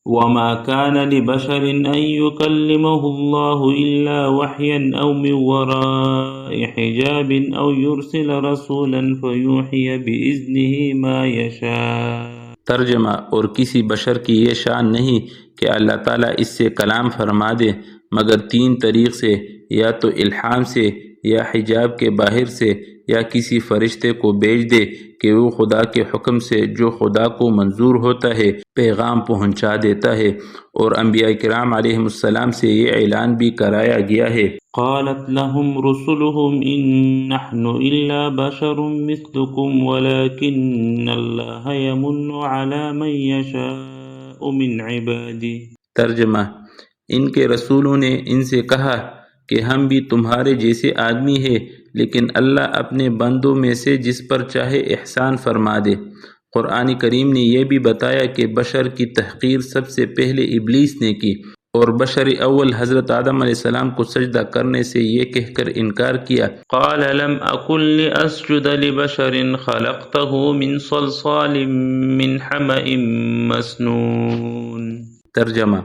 وما كان لبشر أن يكلمه الله إلا وحيا أو من وراء حجاب أو يرسل رسولا فيوحي بإذنه ما يشاء۔ ترجمہ: اور کسی بشر کی یہ شان نہیں کہ اللہ تعالیٰ اس سے کلام فرما دے مگر تین طریق سے، یا تو الہام سے، یا حجاب کے باہر سے، یا کسی فرشتے کو بھیج دے کہ وہ خدا کے حکم سے جو خدا کو منظور ہوتا ہے پیغام پہنچا دیتا ہے۔ اور انبیاء کرام علیہم السلام سے یہ اعلان بھی کرایا گیا ہے۔ قالت لهم رسلهم إن نحن إلا بشر مثلكم ولكن الله يمن على من يشاء من عباده۔ ترجمہ: ان کے رسولوں نے ان سے کہا کہ ہم بھی تمہارے جیسے آدمی ہیں، لیکن اللہ اپنے بندوں میں سے جس پر چاہے احسان فرما دے۔ قرآن کریم نے یہ بھی بتایا کہ بشر کی تحقیر سب سے پہلے ابلیس نے کی، اور بشر اول حضرت آدم علیہ السلام کو سجدہ کرنے سے یہ کہہ کر انکار کیا، قال لم أكن لأسجد لبشر خلقته من صلصال من حمأ مسنون۔ ترجمہ: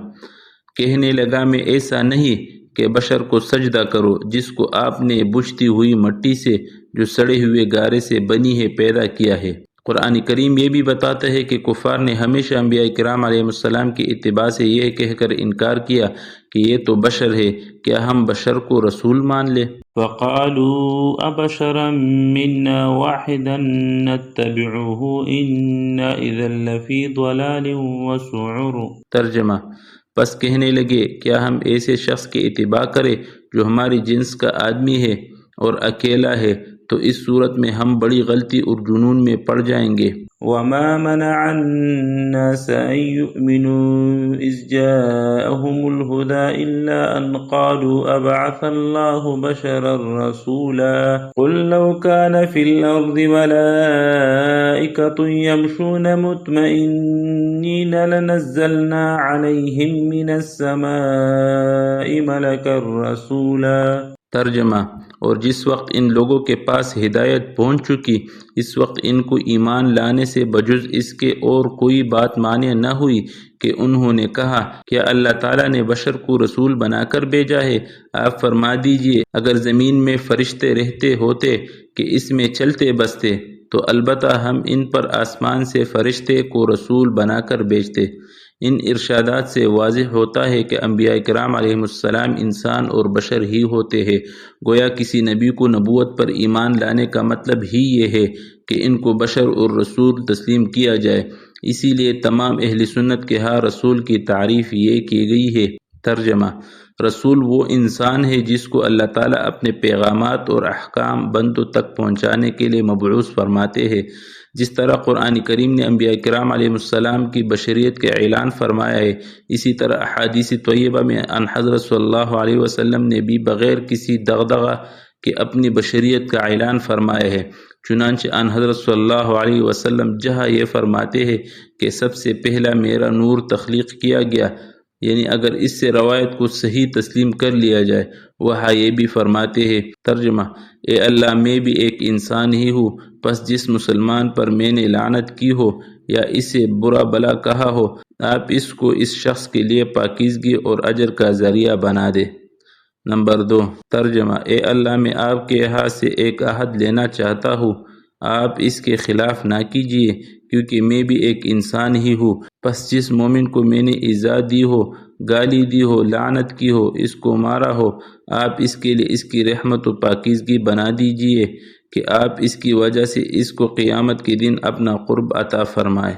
کہنے لگا میں ایسا نہیں کہ بشر کو سجدہ کرو جس کو آپ نے بجھتی ہوئی مٹی سے جو سڑے ہوئے گارے سے بنی ہے پیدا کیا ہے۔ قرآن کریم یہ بھی بتاتا ہے کہ کفار نے ہمیشہ انبیاء کرام علیہ السلام کی اتباع سے یہ کہہ کر انکار کیا کہ یہ تو بشر ہے، کیا ہم بشر کو رسول مان لیں؟ فقالوا أبشرا منا واحدا نتبعه إنا إذا لفي ضلال وسعر۔ ترجمہ: بس کہنے لگے کیا ہم ایسے شخص کی اتباع کریں جو ہماری جنس کا آدمی ہے اور اکیلا ہے، تو اس صورت میں ہم بڑی غلطی اور جنون میں پڑ جائیں گے۔ وما منع الناس أن يؤمنوا إذ جاءهم الهدى إلا أن قالوا أبعث الله بشرا رسولا قل لو كان في الأرض ملائكة يمشون مطمئنين لنزلنا عليهم من السماء ملكا رسولا۔ ترجمہ: اور جس وقت ان لوگوں کے پاس ہدایت پہنچ چکی، اس وقت ان کو ایمان لانے سے بجز اس کے اور کوئی بات مانع نہ ہوئی کہ انہوں نے کہا کیا اللہ تعالیٰ نے بشر کو رسول بنا کر بھیجا ہے؟ آپ فرما دیجئے اگر زمین میں فرشتے رہتے ہوتے کہ اس میں چلتے بستے تو البتہ ہم ان پر آسمان سے فرشتے کو رسول بنا کر بھیجتے۔ ان ارشادات سے واضح ہوتا ہے کہ انبیاء کرام علیہم السلام انسان اور بشر ہی ہوتے ہیں، گویا کسی نبی کو نبوت پر ایمان لانے کا مطلب ہی یہ ہے کہ ان کو بشر اور رسول تسلیم کیا جائے۔ اسی لیے تمام اہل سنت کے ہاں رسول کی تعریف یہ کی گئی ہے۔ ترجمہ: رسول وہ انسان ہے جس کو اللہ تعالیٰ اپنے پیغامات اور احکام بندوں تک پہنچانے کے لیے مبعوث فرماتے ہیں۔ جس طرح قرآن کریم نے انبیاء کرام علیہ السلام کی بشریت کا اعلان فرمایا ہے، اسی طرح احادیث طیبہ میں ان حضرت صلی اللہ علیہ وسلم نے بھی بغیر کسی دغدغہ کے اپنی بشریت کا اعلان فرمایا ہے۔ چنانچہ ان حضرت صلی اللہ علیہ وسلم جہاں یہ فرماتے ہیں کہ سب سے پہلا میرا نور تخلیق کیا گیا، یعنی اگر اس سے روایت کو صحیح تسلیم کر لیا جائے، وہاں یہ بھی فرماتے ہیں۔ ترجمہ: اے اللہ میں بھی ایک انسان ہی ہوں، پس جس مسلمان پر میں نے لعنت کی ہو یا اسے برا بلا کہا ہو، آپ اس کو اس شخص کے لیے پاکیزگی اور اجر کا ذریعہ بنا دے۔ نمبر 2۔ ترجمہ: اے اللہ میں آپ کے ہاتھ سے ایک عہد لینا چاہتا ہوں، آپ اس کے خلاف نہ کیجیے، کیونکہ میں بھی ایک انسان ہی ہوں، پس جس مومن کو میں نے ایذا دی ہو، گالی دی ہو، لعنت کی ہو، اس کو مارا ہو، آپ اس کے لیے اس کی رحمت و پاکیزگی بنا دیجیے کہ آپ اس کی وجہ سے اس کو قیامت کے دن اپنا قرب عطا فرمائے۔